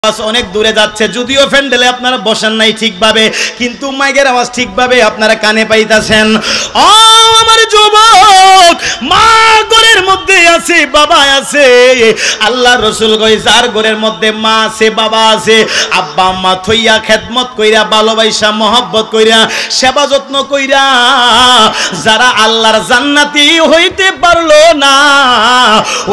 অনেক দূরে যাচ্ছে, যদিও প্যান্ডেলে আপনারা বসেন নাই ঠিকভাবে, কিন্তু মাইকের আওয়াজ ঠিকভাবে আপনারা কানে পাইতাছেন। ও আমার যুবক, মা ঘরের মধ্যে আছে, বাবা আছে। আল্লাহ রসুল কই যার ঘরের মধ্যে মা আছে, বাবা আছে, আব্বা আম্মা থইয়া খেদমত কইরা, ভালোবাসা মহব্বত কইরা, সেবা যত্ন কইরা যারা আল্লাহর জান্নাতি হইতে পারলো না,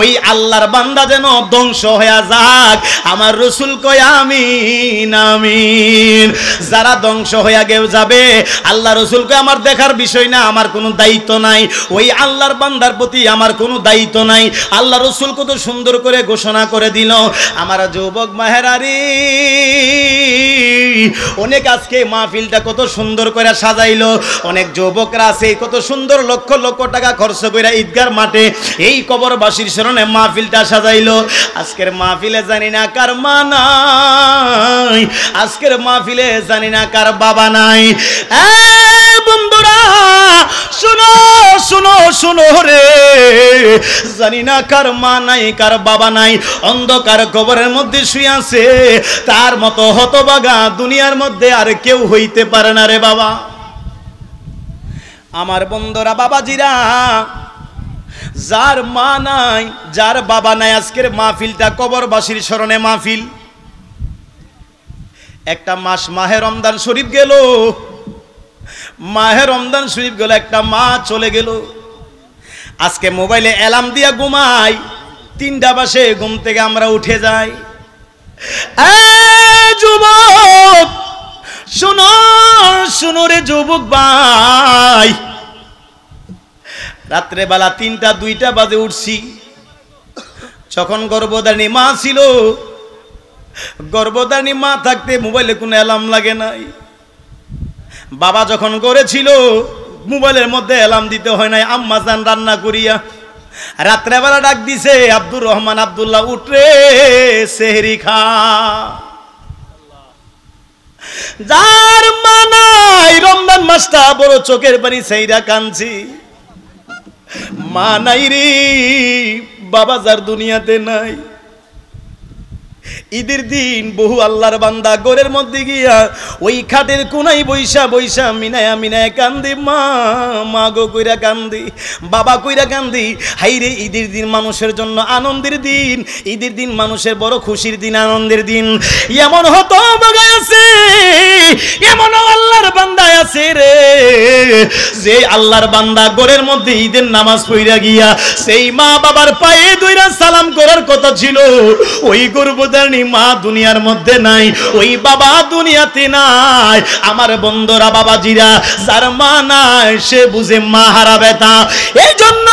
ওই আল্লাহর বান্দা যেন ধ্বংস হয়ে যাক। আমার রসুল কয় আমিন আমিন। যারা ধ্বংস হয়ে যাবে, আল্লাহ রসুল কয় আমার দেখার বিষয় না, আমার কোনো দায়িত্ব নাই, ওই আল্লাহর বান্দার প্রতি আমার কোনো দায়িত্ব নাই। আল্লাহ রসুল কত সুন্দর করে ঘোষণা করে দিল। আমার যুবক মাহেরারি, অনেক আজকে মাহফিলটা কত সুন্দর করে সাজাইলো। অনেক যুবকরা আছে কত সুন্দর লক্ষ লক্ষ টাকা খরচ করে ঈদগার মাঠে এই কবরবাসীর স্মরণে মাহফিলটা সাজাইলো। আজকের মাহফিলে জানি না কার মা নাই, আজকের মাহফিলে জানি না কার বাবা নাই। বন্ধুরা শুনো শুনো শুনো রে, জানি না কার মা নাই, কার বাবা নাই, অন্ধকার কবরের মধ্যে শুয়ে আছে। তার মতো হতভাগা দুনিয়ার মধ্যে আর কেউ হইতে পারে না রে বাবা। আমার বন্ধুরা, বাবাজিরা, যার মা নাই, যার বাবা নাই, আজকের মাহফিলটা কবরবাসীর স্মরণে মাহফিল। একটা মাস মাহে রমজান শরীফ গেল, মাহে রমজান শরীফ গেল, একটা মা চলে গেল। আজকে মোবাইলে অ্যালার্ম দিয়া ঘুমাই, 3টা বাজে ঘুম থেকে আমরা উঠে যাই। যুবক শুনো শুনো রে যুবক ভাই, রাত্রে বেলা 3টা 2টা বাজে উঠছি। যখন গর্ভধারিণী মা ছিল, গর্ভধারিণী মা থাকতে মোবাইলে কোনো অ্যালার্ম লাগে নাই। বাবা যখন করেছিল, মোবাইলের মধ্যে অ্যালার্ম দিতে হয় নাই। আম্মা জান রান্না করিয়া রাত্রেবেলা ডাক দিছে, আব্দুর রহমান আব্দুল্লাহ উঠরে সেহরি খা। যার মা নাই, রমজান মাসটা বড় চোখের পানি সেইরা কাঁদছি। মা নাই রে বাবা, যার দুনিয়াতে নাই। ঈদের দিন বহু আল্লাহর বান্দা ঘরের মধ্যে গিয়া ওই খাটের কোনায় বৈশা বৈশা মিনায়া মিনায়া কান্দি, মা মা গো কইরা কান্দি, বাবা কইরা কান্দি। হাইরে ঈদের দিন মানুষের জন্য আনন্দের দিন, ঈদের দিন মানুষের বড় খুশির দিন, আনন্দের দিন। এমন হতো বাগায় আছে, এমন আল্লাহর বান্দা আছে রে, যে আল্লাহর বান্দা ঘরের মধ্যে ঈদের নামাজ পড়িয়া গিয়া সেই মা বাবার পায়ে দুইরা সালাম করার কথা ছিল। ওই গর্ভধারিণী মা দুনিয়ার মধ্যে নাই, ওই বাবা দুনিয়াতে নাই। আমার বন্ধুরা, বাবাজিরা, যার মা নাই সে বুঝে মা হারা ব্যথা। এই জন্য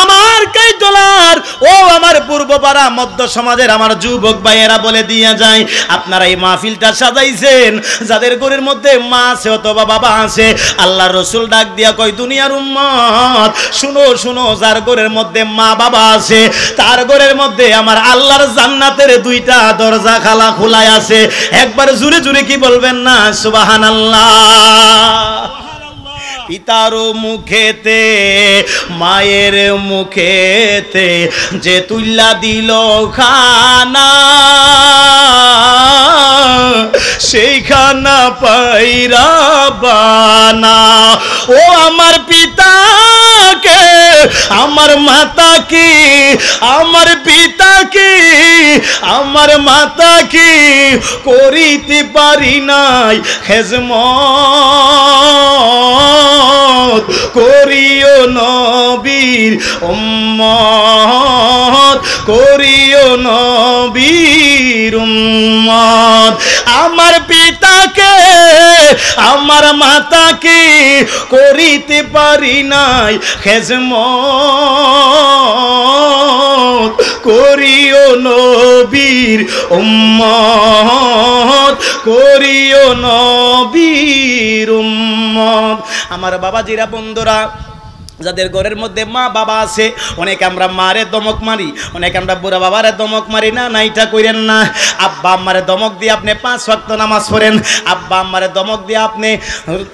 আমার কাইতলার ও আমার পূর্বপাড়া মধ্য সমাজের আমার যুবক ভাইয়েরা বলে দিয়া যায়, আপনারা এই মাহফিলটা সাজাইছেন, যাদের ঘরের মধ্যে মা আছে অথবা বাবা আছে, আল্লাহ রসুল ডাক দিয়া কয়, দুনিয়ার উম্মত শুনো শুনো, যার ঘরের মধ্যে মা বাবা আছে, তার ঘরের মধ্যে আমার আল্লাহর জান্নাতের 2টা দরজা খালা খোলাই আছে। একবার জুড়ে জুড়ে কি বলবেন না সুবহানাল্লাহ। পিতার মুখেতে মায়ের মুখেতে যে তুল্লা দিল খানা, সেই খানা পাইরা বানা। ও আমার পিতাকে, আমার মাতা কি, আমার পিতা কি, আমার মাতা কি করিতে পারি নাই খেজমত, করিও নবীর উম্মত, করিও নবীর উম্মত। আমার পিতাকে, আমার মাতাকে করিতে পারি নাই খেজমত, করিও নবীর উম্মত, করিও নবীর উম্মত। আমার বাবাজিরা, বন্ধুরা, যাদের ঘরের মধ্যে মা বাবা আছে, অনেক আমরা মারে দমক মারি, অনেক আমরা বুড়া বাবারে দমক মারি না, নাইটা কইরেন না। আব্বা আম্মারে দমক দিয়ে আপনি 5 ওয়াক্ত নামাজ পড়েন, আব্বা আম্মারে দমক দিয়ে আপনি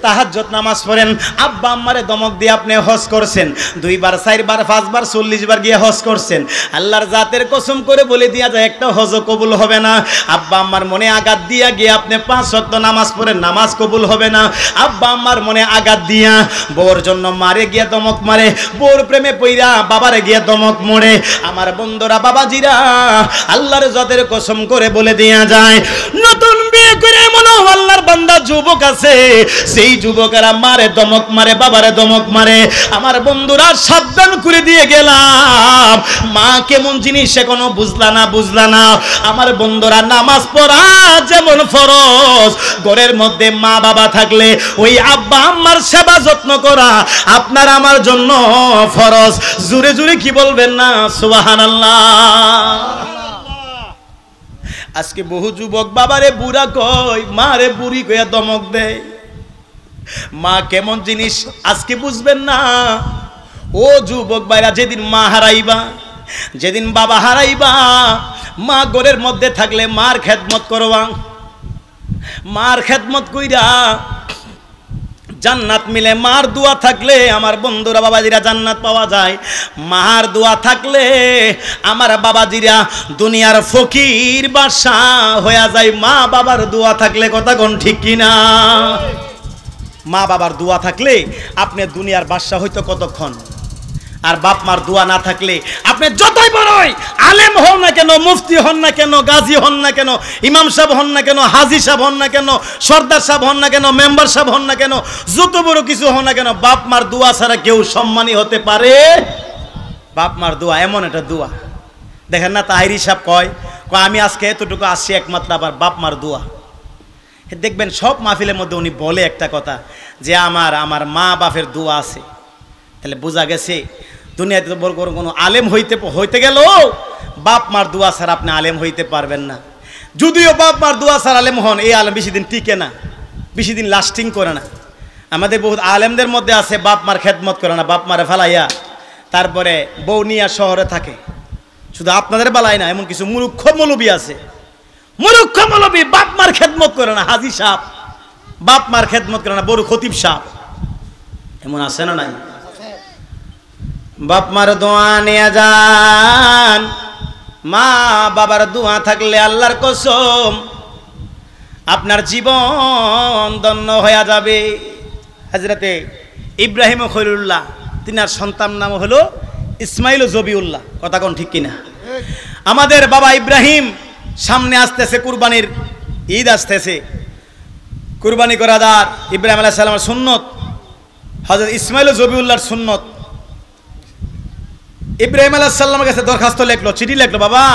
তাহাজ্জুদ নামাজ পড়েন, আব্বা আম্মারে দমক দিয়ে আপনি হজ করছেন, 2 বার 4 বার 5 বার 40 বার গিয়ে হজ করছেন। আল্লাহর জাতের কসম করে বলে দিয়া যায় একটা হজও কবুল হবে না। আব্বা আম্মার মনে আঘাত দিয়া গিয়ে আপনি 5 ওয়াক্ত নামাজ পড়েন, নামাজ কবুল হবে না। আব্বা আম্মার মনে আঘাত দিয়া বউর জন্য মারে গিয়া দমক মারে, বউর প্রেমে পইরা বাবারে গিয়া দমক মোড়ে। আমার বন্ধুরা বাবাজিরা আল্লাহর জাতের কসম করে বলে দেয়া যায়, নতুন বিয়ে করে মনে আল্লাহর বান্দা যুবক আছে, সেই যুবকেরা মারে দমক মারে, বাবারে দমক মারে। আমার বন্ধুরা সাবধান করে দিয়ে গেলাম, মা কেমন জিনিস এখনো বুঝলা না। আমার বন্ধুরা নামাজ পড়া যেমন ফরজ, ঘরের মধ্যে মা বাবা থাকলে ওই আব্বা আম্মার সেবা যত্ন করা আপনার আমার জন্য ফরজ। জোরে জোরে কি বলবেন না সুবহানাল্লাহ। আজকে বহু যুবক বাবারে বুড়া কয়, মারে বুড়ি কইয়া দমক দেয়। মা কেমন জিনিস আজকে বুঝবেন না। ও যুবক ভাইরা, যেদিন মা হারাইবা, যেদিন বাবা হারাইবা, মা ঘরের মধ্যে থাকলে মার খেদমত করবা। মার খেদমত কইরা জান্নাত মিলে। মার দোয়া থাকলে আমার বন্ধুরা বাবাজিরা জান্নাত পাওয়া যায়। মার দোয়া থাকলে আমার বাবাজিরা দুনিয়ার ফকির বাদশা হয়ে যায়। মা বাবার দোয়া থাকলে, কথা কোন ঠিক কিনা? মা বাবার দোয়া থাকলে আপনি দুনিয়ার বাদশা হইতো কতক্ষণ। আর বাপ মার দোয়া না থাকলে আপনি যতই বড়ই আলেম হন না কেন, মুফতি হন না কেন, গাজী হন না কেন, ইমাম সাহেব হন না কেন, হাজী সাহেব হন না কেন, সর্দার সাহেব হন না কেন, মেম্বার সাহেব হন না কেন, যত বড় কিছু হন না কেন, বাপ মার দোয়া ছাড়া কেউ সম্মানী হতে পারে? বাপ মার দোয়া এমন একটা দোয়া। দেখেন না তাহিরি সাহেব কয় আমি আজকে এতটুকু আসছি একমাত্র আবার বাপ মার দোয়া। দেখবেন সব মাহফিলের মধ্যে উনি বলে একটা কথা যে আমার মা বাপের দোয়া আছে। তাহলে বোঝা গেছে দুনিয়াতে তো বড় কোনো আলেম হইতে গেল বাপ মার দোয়া ছাড়া আপনি আলেম হইতে পারবেন না। যদিও বাপ মার দোয়া ছাড়া আলেম হন, এই আলেম বেশি দিন টিকে না, বেশি দিন লাস্টিং করে না। আমাদের বহুত আলেমদের মধ্যে আছে বাপ মার খেদমত করে না, বাপ মারে ফালাইয়া তারপরে বউ নিয়া শহরে থাকে। শুধু আপনাদের বেলায় না, এমন কিছু মূর্খ মৌলবী আছে, মূর্খ মৌলবী বাপ মার খেদমত করে না। হাজী সাহেব বাপ মার খেদমত করে না, বড় খতিব সাহেব এমন আছে না নাই? বাপ মার দোয়া নিয়ে যান। মা বাবার দোয়া থাকলে আল্লাহর কসম আপনার জীবন ধন্য হয়ে যাবে। হযরতে ইব্রাহিম খলিলুল্লাহ, তিনার সন্তান নাম হলো ইসমাইল জবিউল্লাহ, কথা কোন ঠিক কিনা? আমাদের বাবা ইব্রাহিম সামনে আসতেছে, কুরবানির ঈদ আসতেছে, কুরবানি করা দার ইব্রাহিম আলাইহিস সালামের সুন্নত, হযরত ইসমাইল জবিউল্লাহর সুন্নত। ইব্রাহিম আলাইহিস সালামের কাছে দরখাস্ত লিখলো, চিঠি লিখলো, বাবা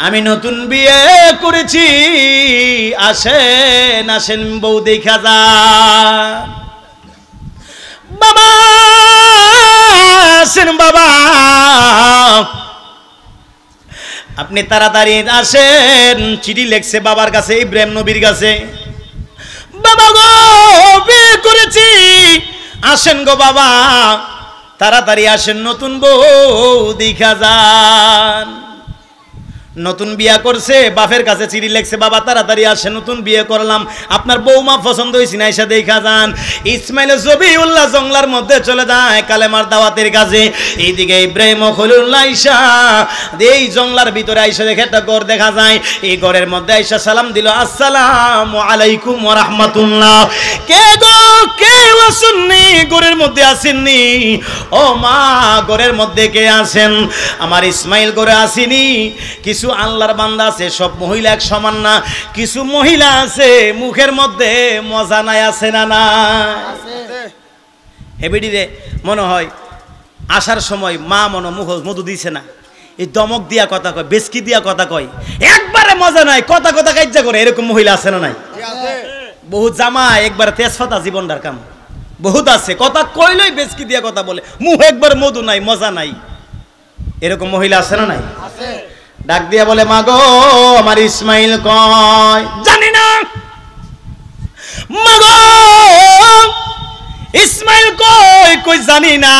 আমি নতুন বিয়ে করেছি, আসেন বউ দেখা যান। বাবা আসেন, বাবা আপনি তাড়াতাড়ি আসেন। চিঠি লিখছে বাবার কাছে, ইব্রাহিম নবীর কাছে, বাবা গো বিয়ে করেছি, আসেন গো বাবা, তাড়াতাড়ি আসেন, নতুন বউ দেখা যান। নতুন বিয়া করছে, বাপের কাছে চিঠি লিখছে, বাবা তাড়াতাড়ি আসে, নতুন বিয়ে করলাম, আপনার বৌমা পছন্দ হয়েছে না, এসে দেখা যান। ইসমাইল জবিউল্লাহ জঙ্গলার মধ্যে চলে যায় কালেমার দাওয়াতের কাজে। এইদিকে ইব্রাহিম খলিলুল্লাহ আইসা এই জঙ্গলার ভিতরে আইসা দেখে একটা ঘর দেখা যায়। এই ঘরের মধ্যে আইসা সালাম দিল, আসসালামু আলাইকুম ওয়া রাহমাতুল্লাহ। কে গো, কে আসেননি? ঘরের মধ্যে আসেননি? ও মা, ঘরের মধ্যে কে আছেন? আমার ইসমাইল ঘরে আসেনি। কিছু আল্লাহর বান্দা আছে, সব মহিলা এক সমান না। কিছু মহিলা আছে মুখের মধ্যে মজা নাই, আছে না না? হেবিডি রে মনে হয় আসার সময় মা মনে মুখ মধু দিছে না, এই দমক দিয়া কথা কয়, বেসকি দিয়া কথা কয়, একবারে মজা নাই, কথা কাজ্জা করে, এরকম মহিলা আছে না নাই? বহুত জামা একবারে তেজপাতা জীবনটার কাম বহুত আছে, কথা কইলই বেসকি দিয়া কথা বলে, মুখ একবার মধু নাই, মজা নাই, এরকম মহিলা আছে না নাই? ডাক দিয়া বলে, মা গো আমার ইসমাইল কয়? জানি না। মা গো ইসমাইল কই কই জানি না,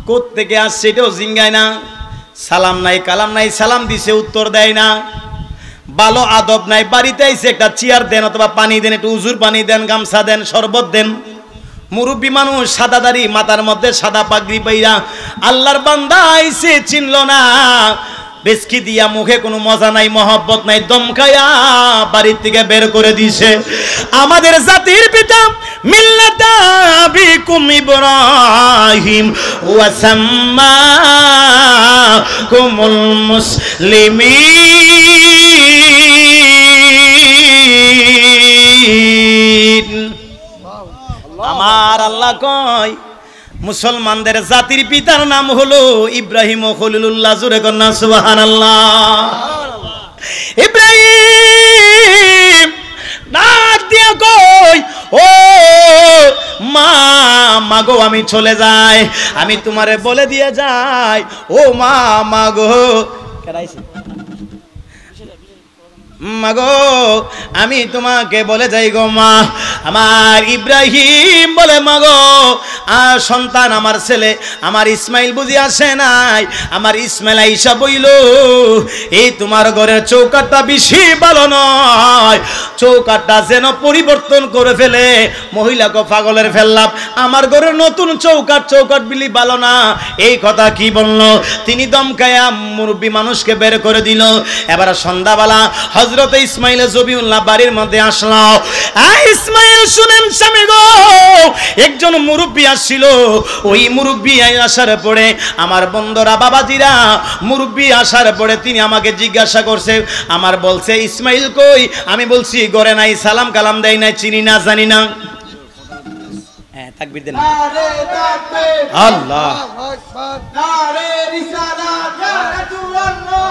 কোত্থেকে আসছে এটাও জিঙ্গায় না, সালাম নাই কালাম নাই, সালাম দিছে উত্তর দেয় না, ভালো আদব নাই, বাড়িতে আইছে একটা চেয়ার দেন অথবা পানি দেন, একটু উজুর পানি দেন, গামছা দেন, শরবত দেন। মুরব্বী মানুষ, সাদা দাড়ি, মাথার মধ্যে সাদা পাগড়ি পাইরা, আল্লাহর বান্দা আইছে, চিনল না, বেশকি দিয়া, মুখে কোনো মজা নাই, মহব্বত নাই, দমকায়া বাড়ির থেকে বের করে দিছে। আমাদের জাতির পিতা মিল্লাতা আবিকুম ইব্রাহিম ওয়া সাম্মাকুমুল মুসলিমিন। আমার আল্লাহ কয় মুসলমানদের জাতির পিতার নাম হলো ইব্রাহিম খলিলুল্লাহ। জোরে কন্যা সুবহানাল্লাহ। ইব্রাহিম ডাক দিয়া কই, ও মা, মাগো আমি চলে যাই, আমি তোমারে বলে দিয়ে যাই, ও মা, মাগো মাগো আমি তোমাকে বলে যাই গো মা। আমার ইব্রাহিম বলে, মাগো আর সন্তান আমার ছেলে আমার ইসমাইল বুঝি আসে নাই, আমার ইসমাইল আইসা বইল, এই তোমার ঘরের চৌকাটটা বেশি ভালো নয়, চৌকাটটা যেন পরিবর্তন করে ফেলে, মহিলাকে পাগলের ফেললাম, আমার ঘরের নতুন চৌকাট বিলি ভালো না। এই কথা কি বললো, তিনি দমকায়া মুরব্বী মানুষকে বের করে দিল। এবার সন্ধ্যাবেলা হযরত ইসমাইল জবিউল্লাহ বাড়ির মধ্যে আসলো। ইসমাইল শুনেন স্বামী গো, একজন মুরব্বী আসছিল, ওই মুরব্বী আসার পরে আমার বন্ধুরা বাবাজিরা, মুরব্বী আসার পরে তিনি আমাকে জিজ্ঞাসা করছে, আমার বলছে ইসমাইল কই, আমি বলছি ঘরে নাই, সালাম কালাম দেয় নাই, চিনি না জানি না। হ্যাঁ তাকবীর দেন, আল্লাহু আকবার, নারে রিসালাত, ইয়া রাসূলুল্লাহ।